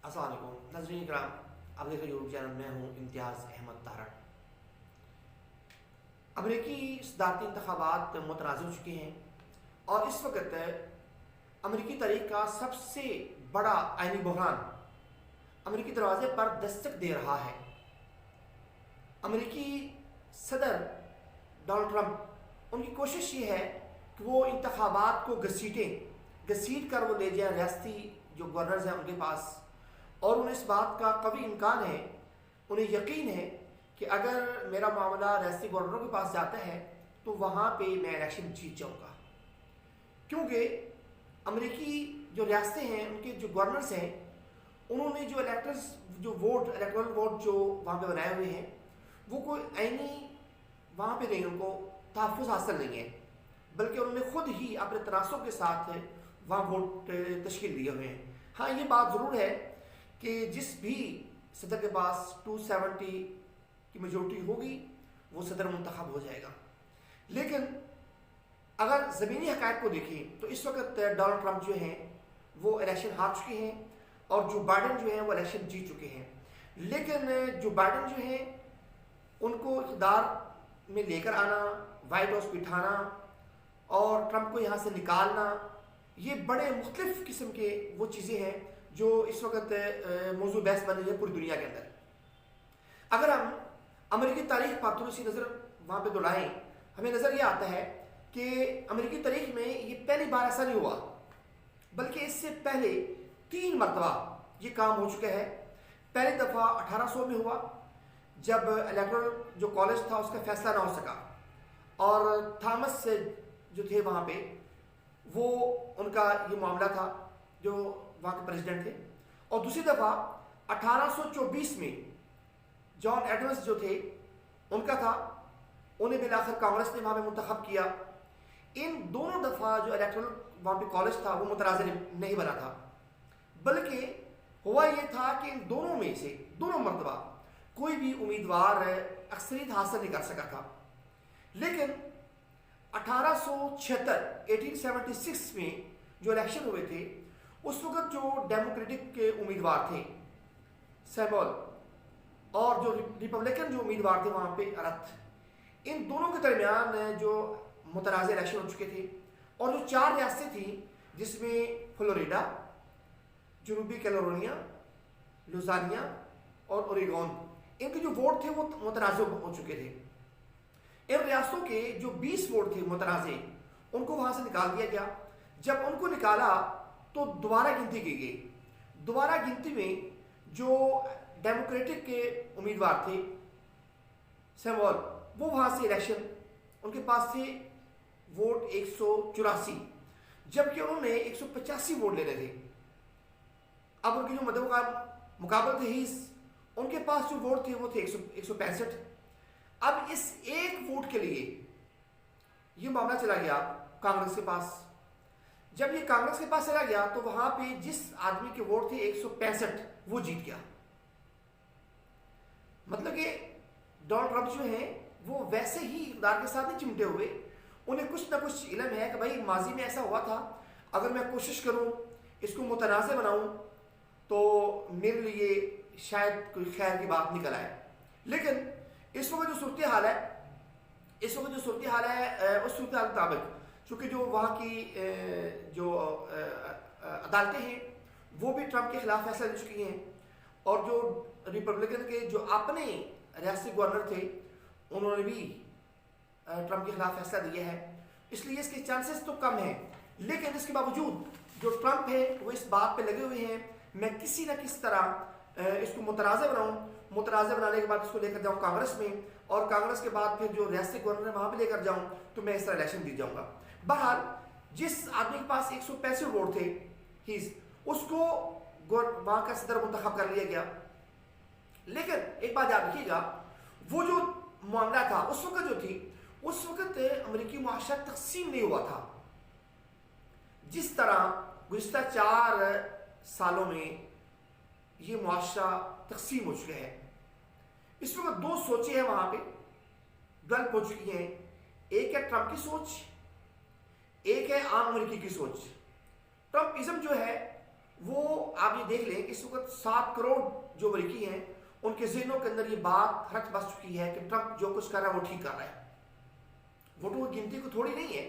अस्सलाम वालेकुम नाज़रीन इकराम, आप देख रहे यूट्यूब चैनल में हूँ इम्तियाज़ अहमद तारड़। अमेरिकी सदारती इंतखाबात मुतनाज़ हो चुके हैं और इस वक्त अमेरिकी तारीख का सबसे बड़ा आइनी बहरान अमेरिकी दरवाजे पर दस्तक दे रहा है। अमेरिकी सदर डोनाल्ड ट्रंप, उनकी कोशिश ये है कि वो इंतखाबात को घसीट कर वो ले जाए रियासती जो गवर्नर्स हैं उनके पास, और उन्हें इस बात का कभी इम्कान है, उन्हें यकीन है कि अगर मेरा मामला रियासती गवर्नरों के पास जाता है तो वहाँ पे मैं इलेक्शन जीत जाऊँगा। क्योंकि अमेरिकी जो रियासतें हैं उनके जो गवर्नर्स हैं उन्होंने जो इलेक्टोरल वोट जो वहाँ पे बनाए हुए हैं वो कोई आईनी वहाँ पे नहीं, उनको तहफ़्फ़ुज़ हासिल नहीं है, बल्कि उन्होंने खुद ही अपने तनासब के साथ वहाँ वोट तश्कील दिए हुए हैं। हाँ, ये बात ज़रूर है कि जिस भी सदर के पास 270 की मेजॉरिटी होगी वो सदर मुंतखब हो जाएगा। लेकिन अगर ज़मीनी हक़ाइक़ को देखें तो इस वक्त डोनाल्ड ट्रंप जो हैं वो इलेक्शन हार चुके हैं और जो बाइडेन जो हैं वो इलेक्शन जीत चुके हैं। लेकिन जो बाइडेन जो हैं उनको इक़्तिदार में लेकर आना, वाइट हाउस बिठाना और ट्रंप को यहाँ से निकालना, ये बड़े मुख्तलिफ़ किस्म के वो चीज़ें हैं जो इस वक्त मौजूद बहस बन रही है पूरी दुनिया के अंदर। अगर हम अमेरिकी तारीख पर थोड़ी सी नज़र वहाँ पे दौड़ाएं, हमें नज़र ये आता है कि अमेरिकी तारीख में ये पहली बार ऐसा नहीं हुआ, बल्कि इससे पहले 3 मरतबा ये काम हो चुका है। पहली दफ़ा 1800 में हुआ जब इलेक्टोरल जो कॉलेज था उसका फैसला ना हो सका और थॉमस जो थे वहाँ पे वो उनका ये मामला था जो वहाँ के प्रेसिडेंट थे। और दूसरी दफ़ा 1824 में जॉन एडम्स जो थे उनका था, उन्हें बिलाखिर कांग्रेस ने वहाँ पे मुंतखब किया। इन दोनों दफ़ा जो इलेक्टोरल वहाँ पे कॉलेज था वो मुतनाज़ नहीं बना था, बल्कि हुआ ये था कि इन दोनों में से दोनों मरतबा कोई भी उम्मीदवार अक्सरियत हासिल नहीं कर सका था। लेकिन 1876 में जो इलेक्शन हुए थे उस वक्त जो डेमोक्रेटिक के उम्मीदवार थे सैमुअल और जो रिपब्लिकन जो उम्मीदवार थे वहाँ पे अरथ, इन दोनों के दरमियान जो मुतनाज़ इलेक्शन हो चुके थे और जो 4 रियासतें थी जिसमें फ्लोरिडा, जनूबी कैलिफोर्निया, लुइसियाना और ओरेगन, इनके जो वोट थे वो मुतनाज़ हो चुके थे। इन रियासतों के जो 20 वोट थे मुतनाज़, उनको वहाँ से निकाल दिया गया। जब उनको निकाला तो दोबारा गिनती की गई। दोबारा गिनती में जो डेमोक्रेटिक के उम्मीदवार थे सैमुअल, वो वहाँ से इलेक्शन उनके पास थे वोट 184, जबकि उन्होंने 185 वोट लेने थे। अब उनके जो मुकाबल थे उनके पास जो वोट थे वो थे 165। अब इस एक वोट के लिए ये मामला चला गया कांग्रेस के पास। जब ये कांग्रेस के पास चला गया तो वहां पे जिस आदमी के वोट थे 165 वो जीत गया। मतलब कि डोनाल्ड ट्रंप जो हैं वो वैसे ही इक़्तिदार के साथ नहीं चिमटे हुए, उन्हें कुछ ना कुछ इल्म है कि भाई माजी में ऐसा हुआ था, अगर मैं कोशिश करूं इसको मुतनाज़ बनाऊं तो मेरे लिए शायद कोई खैर की बात निकल आए। लेकिन इस वक्त जो सूरत हाल है उस सूरत हाल के मुताबिक चूँकि जो वहाँ की जो अदालतें हैं वो भी ट्रंप के खिलाफ फैसला दे चुकी हैं और जो रिपब्लिकन के जो अपने रियासती गवर्नर थे उन्होंने भी ट्रंप के खिलाफ फैसला दिया है, इसलिए इसके चांसेस तो कम हैं। लेकिन इसके बावजूद जो ट्रंप है वो इस बात पे लगे हुए हैं मैं किसी न किसी तरह इसको मुतनाज़ बनाऊँ, मुतनाज़ बनाने के बाद इसको लेकर जाऊँ कांग्रेस में और कांग्रेस के बाद फिर जो रियासती गवर्नर है वहाँ पे लेकर जाऊँ तो मैं इस तरह इलेक्शन जीत जाऊँगा। बहरहाल जिस आदमी के पास 165 वोट थे उसको वहाँ का सदर मुंतखब कर लिया गया। लेकिन एक बात याद रखिएगा, वो जो मामला था उस वक्त अमेरिकी मुआशरा तकसीम नहीं हुआ था जिस तरह गुज़िश्ता 4 सालों में ये मुआशरा तकसीम हो चुका है। इस वक्त 2 सोचें हैं वहाँ पे गल्प हो चुकी हैं। एक है ट्रंप की सोच, एक है आम अमेरिकी की सोच। ट्रंपिज्म जो है وہ آپ یہ دیکھ لیں کہ اس وقت 7 کروڑ جو امریکی ہیں ان کے ذہنوں کے اندر یہ بات رچ بس چکی ہے کہ ٹرمپ جو کچھ کر رہا ہے وہ ٹھیک کر رہا ہے. ووٹوں کی گنتی کو تھوڑی نہیں ہے،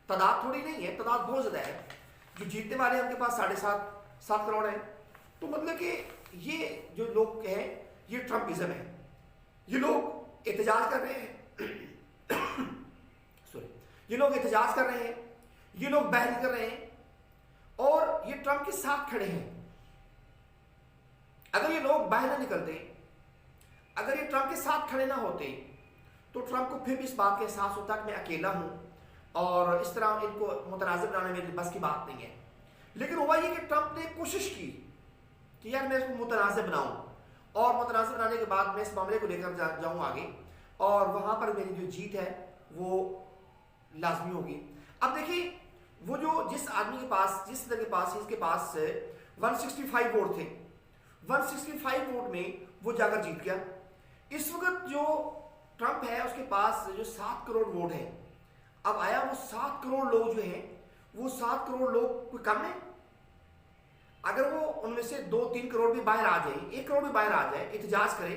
تعداد تھوڑی نہیں ہے، تعداد بہت زیادہ ہے. جو جیتنے والے ہم کے پاس 7.5 کروڑ ہیں. تو مطلب کہ یہ جو لوگ ہیں یہ ٹرمپزم ہے. یہ لوگ احتجاج کر رہے ہیں سوری، یہ لوگ احتجاج کر رہے ہیں، یہ لوگ بحث کر رہے ہیں اور یہ ٹرمپ کے ساتھ کھڑے ہیں. اگر یہ لوگ باہر نہ نکلتے، اگر یہ ٹرمپ کے ساتھ کھڑے نہ ہوتے تو ٹرمپ کو پھر بھی اس بات کا احساس ہوتا کہ میں اکیلا ہوں اور اس طرح ان کو متنازع بنانا میرے بس کی بات نہیں ہے. لیکن ہوا یہ کہ ٹرمپ نے کوشش کی کہ یار میں اس کو متنازع بناؤں اور متنازع بنانے کے بعد میں اس معاملے کو لے کر جاؤں آگے اور وہاں پر میری جو جیت ہے وہ لازمی ہوگی. اب دیکھیں وہ جو جس آدمی کے پاس، جس صدر کے پاس، اس کے پاس 165 ووٹ تھے، 165 ووٹ میں وہ جا کر جیت گیا. اس وقت جو ٹرمپ ہے اس کے پاس جو 7 کروڑ ووٹ ہیں. اب آیا وہ 7 کروڑ لوگ جو ہیں وہ 7 کروڑ لوگ کوئی کم ہے؟ اگر وہ ان میں سے 2-3 کروڑ بھی باہر آ جائیں، 1 کروڑ بھی باہر آ جائے، احتجاج کرے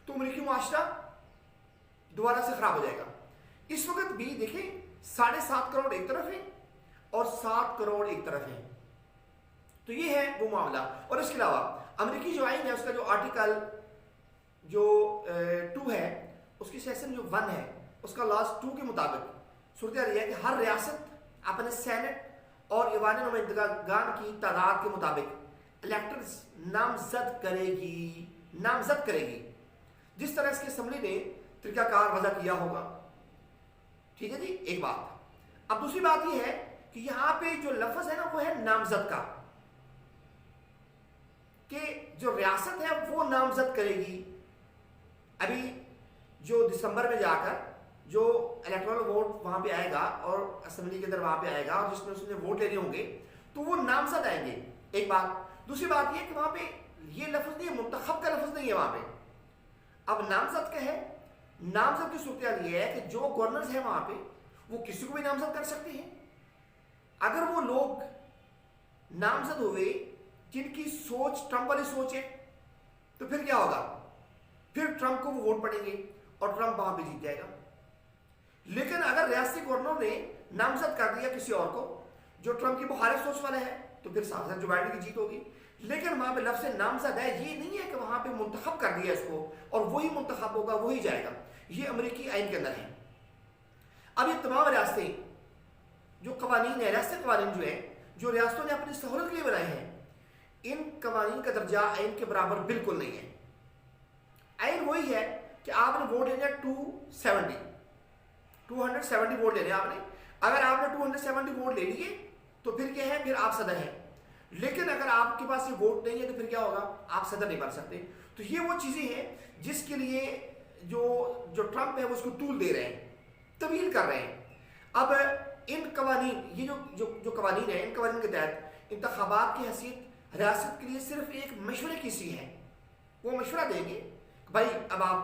تو امریکی معاشرہ دوبارہ سے خراب ہو جائے گا. اس وقت بھی دیکھیں 7.5 کروڑ ایک طرف ہیں اور 7 کروڑ ایک طرف ہیں. تو یہ ہے وہ معاملہ. اور اس کے علاوہ امریکی جو آئین ہے اس کا جو آرٹیکل جو 2 ہے، اس کی سیکشن جو 1 ہے، اس کا لاس 2 کے مطابق صورتحال یہ ہے کہ ہر ریاست اپنے سینٹ اور ایوان نمائندگان کی تعداد کے مطابق الیکٹرز نامزد کرے گی جس طرح اس کی اسمبلی نے طریقہ کار وضع کیا ہوگا. ٹھیک ہے جی، ایک بات. اب دوسری بات یہ ہے کہ یہاں پہ جو لفظ ہے نا وہ ہے نامزد کا، کہ جو ریاست ہے وہ نامزد کرے گی. ابھی جو دسمبر میں جا کر جو الیکٹرل ووٹ وہاں پہ آئے گا اور اسمبلی کے اندر وہاں پہ آئے گا اور جس میں اس نے ووٹ لینے ہوں گے تو وہ نامزد آئیں گے. ایک بات. دوسری بات یہ کہ وہاں پہ یہ لفظ نہیں ہے، منتخب کا لفظ نہیں ہے وہاں پہ. اب نامزد کا ہے. نامزد کی صورتحال یہ ہے کہ جو گورنرز ہیں وہاں پہ وہ کسی کو بھی نامزد کر سکتے ہیں. اگر وہ لوگ نامزد ہوئے جن کی سوچ ٹرمپ والی سوچ ہے تو پھر کیا ہوگا؟ پھر ٹرمپ کو وہ ووٹ پڑیں گے اور ٹرمپ وہاں پہ جیت جائے گا. لیکن اگر ریاستی گورنر نے نامزد کر دیا کسی اور کو جو ٹرمپ کی مخالف سوچ والا ہے تو پھر جو بائیڈن کی جیت ہوگی. لیکن وہاں پہ لفظ نامزد ہے، یہ نہیں ہے کہ وہاں پہ منتخب کر دیا اس کو اور وہی منتخب ہوگا، وہی جائے گا. یہ امریکی آئین کے اندر ہے. اب یہ تمام ریاستیں جو قوانین ہیں، ریاستی قوانین جو ہیں جو ریاستوں نے اپنی سہولت کے لیے بنائے ہیں، ان قوانین کا درجہ آئین کے برابر بالکل نہیں ہے. آئین وہی ہے کہ آپ نے ووٹ لینا 270 ووٹ لینے آپ نے. اگر آپ نے 270 ووٹ لے لیے تو پھر کیا ہے؟ پھر آپ صدر ہیں. لیکن اگر آپ کے پاس یہ ووٹ نہیں ہے تو پھر کیا ہوگا؟ آپ صدر نہیں بن سکتے. تو یہ وہ چیزیں ہیں جس کے لیے جو ٹرمپ ہے وہ اس کو طول دے رہے ہیں، طویل کر رہے ہیں. اب ان قوانین، یہ جو قوانین ہیں، ان قوانین کے تحت انتخابات کی حیثیت ریاست کے لیے صرف ایک مشورے کی سی ہے. وہ مشورہ دیں گے بھائی اب آپ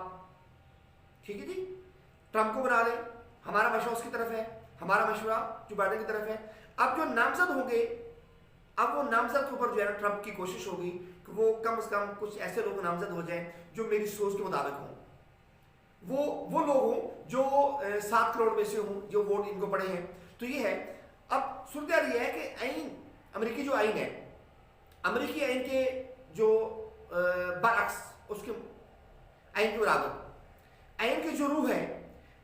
ٹھیک ہے جی ٹرمپ کو بنا لیں، ہمارا مشورہ اس کی طرف ہے، ہمارا مشورہ جو بائیڈن کی طرف ہے. اب جو نامزد ہوں گے، اب وہ نامزد کے اوپر جو ہے نا ٹرمپ کی کوشش ہوگی کہ وہ کم از کم کچھ ایسے لوگ نامزد ہو جائیں جو میری سوچ کے مطابق ہوں، وہ لوگ ہوں جو 7 کروڑ میں سے ہوں جو ووٹ ان کو پڑے ہیں. تو یہ ہے. اب صورتحال یہ ہے کہ آئین، امریکی جو آئین ہے، امریکی آئین کے جو برعکس اس کے آئین کے برابر آئین کی جو روح ہے،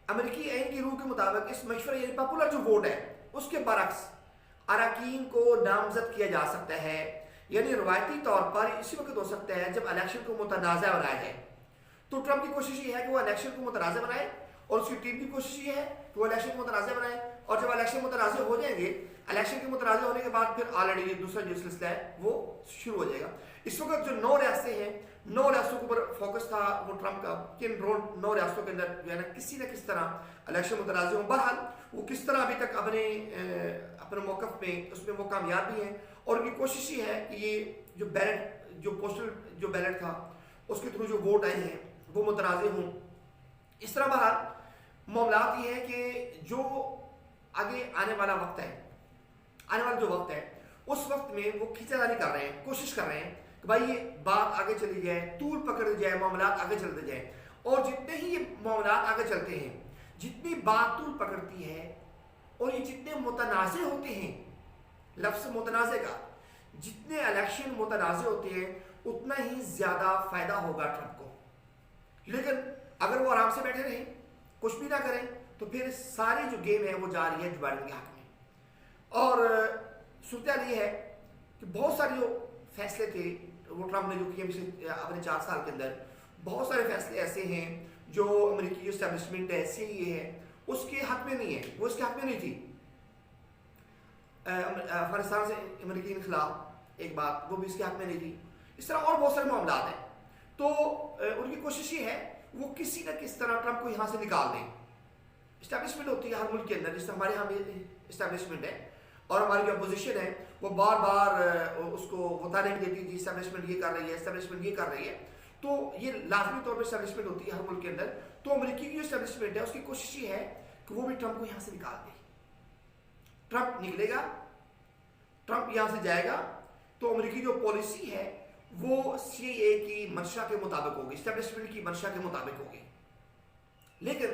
امریکی آئین کی روح کے مطابق اس مشورے یعنی پاپولر جو ووٹ ہے اس کے برعکس اراکین کو نامزد کیا جا سکتا ہے. یعنی روایتی طور پر اسی وقت ہو سکتا ہے جب الیکشن کو متنازع بنایا جائے. تو ٹرمپ کی کوشش یہ ہے کہ وہ الیکشن کو متنازع بنائے اور اس کی ٹیم کی کوشش یہ ہے کہ وہ الیکشن کو متنازع بنائے. اور جب الیکشن متنازع ہو جائیں گے، الیکشن کے متنازع ہونے کے بعد پھر آلریڈی یہ دوسرا جو سلسلہ ہے وہ شروع ہو جائے گا. اس وقت جو 9 ریاستیں ہیں، 9 ریاستوں کے اوپر فوکس تھا وہ ٹرمپ کا کہ ان 9 ریاستوں کے اندر جو ہے نا کسی نہ کس طرح الیکشن متنازع ہوں. بہرحال وہ کس طرح ابھی تک اپنے موقف میں اس میں وہ کامیاب بھی ہیں اور ان کی کوشش یہ ہے کہ یہ جو بیلٹ، جو پوسٹل جو بیلٹ تھا اس کے تھرو جو ووٹ آئے ہیں وہ متنازع ہوں. اس طرح بہرحال معاملات یہ ہیں کہ جو آگے آنے والا وقت ہے، آنے والا جو وقت ہے उस वक्त में वो खींचातानी कर रहे हैं, कोशिश कर रहे हैं कि भाई ये बात आगे चली जाए, तूल पकड़ जाए, मामला आगे चलते जाए। और जितने ही ये मामला आगे चलते हैं, जितनी बात तूल पकड़ती है और ये जितने मुतनाज़े होते हैं, लफ्ज़ मुतनाज़े का, जितने इलेक्शन मुतनाज़े होते हैं उतना ही ज़्यादा फ़ायदा होगा ट्रंप को। लेकिन अगर वो आराम से बैठे रहें, कुछ भी ना करें, तो फिर सारी जो गेम है वो जा रही है जो बाइडेन के हक में। और सूरत ये है कि बहुत सारे जो फैसले थे वो ट्रंप ने जो किए पिछले अपने 4 साल के अंदर, बहुत सारे फैसले ऐसे हैं जो अमेरिकी एस्टेब्लिशमेंट है, CIA है, उसके हक में नहीं है, वो इसके हक में नहीं थी। अफगानिस्तान से अमेरिकी इनखला एक बात, वो भी इसके हक में नहीं थी। इस तरह और बहुत सारे मामला हैं। तो उनकी कोशिश ये है वो किसी न किसी तरह ट्रंप को यहाँ से निकाल दें। इस्टेब्लिशमेंट होती है हर मुल्क के अंदर, जिससे हमारे यहाँ भी इस्टेब्लिशमेंट है और हमारी जो अपोजिशन है वो बार बार उसको बताने भी देती है कि इस्टेब्लिशमेंट ये कर रही है, इस्टेब्लिशमेंट ये कर रही है। तो ये लाजमी तौर पर इस्टेब्लिशमेंट होती है हर मुल्क के अंदर। तो अमेरिकी की जो इस्टेब्लिशमेंट है उसकी कोशिश ये है कि वो भी ट्रंप को यहाँ से निकाल दे। ट्रंप निकलेगा, ट्रंप यहाँ से जाएगा, तो अमेरिकी जो पॉलिसी है वो CIA की मंशा के मुताबिक होगी, इस्टेब्लिशमेंट की मंशा के मुताबिक होगी। लेकिन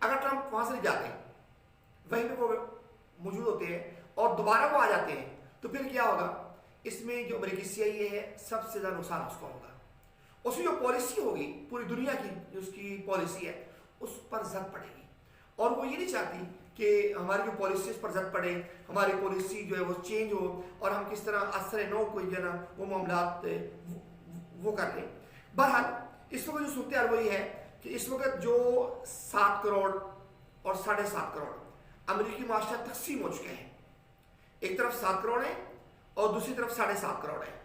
अगर ट्रंप वहाँ से नहीं जाते, वहीं पे वो मौजूद होते हैं और दोबारा वो आ जाते हैं, तो फिर क्या होगा? इसमें जो अमेरिकी CIA है सबसे ज़्यादा नुकसान उसको होगा। उसकी जो पॉलिसी होगी, पूरी दुनिया की जो उसकी पॉलिसी है उस पर जद पड़ेगी। और वो ये नहीं चाहती कि हमारी जो पॉलिसी पर जद पड़े, हमारी पॉलिसी जो है वो चेंज हो और हम किस तरह असर नो कोई जो ना वो मामला वो कर लें। बहरहाल इस वक्त जो सूरत वही है कि इस वक्त जो 7 करोड़ और 7.5 करोड़ अमेरिकी माशरा तकसीम हो चुके हैं। एक तरफ 7 करोड़ है और दूसरी तरफ 7.5 करोड़ है।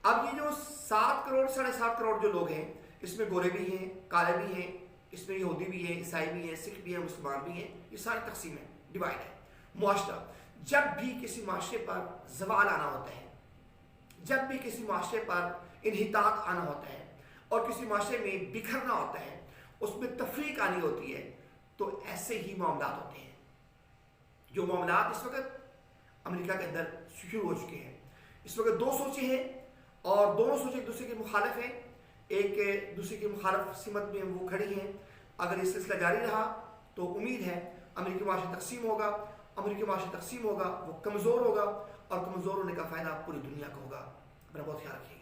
अब ये जो 7 करोड़ 7.5 करोड़ जो लोग हैं, इसमें गोरे भी हैं, काले भी हैं, इसमें यहूदी भी हैं, ईसाई भी हैं, सिख भी हैं, मुसलमान भी हैं। ये सारी तकसीम है, डिवाइड है मुआशरा। जब भी किसी माशरे पर जवाल आना होता है, जब भी किसी माशरे पर इन्हितात आना होता है और किसी माशरे में बिखरना होता है, उसमें तफरीक आनी होती है, तो ऐसे ही मामला होते हैं। जो मामला इस वक्त अमेरिका के अंदर शुरू हो चुके हैं। इस वक्त 2 सोचें हैं और दोनों सोचें एक दूसरे के मुखालिफ हैं, एक दूसरे की मुखालिफ सिमत में वो खड़ी हैं। अगर ये सिलसिला जारी रहा तो उम्मीद है अमेरिकी माशरा तकसीम होगा। अमेरिकी माशरा तकसीम होगा, वो कमज़ोर होगा और कमज़ोर होने का फ़ायदा पूरी दुनिया को होगा। अपना बहुत ख्याल रखिए।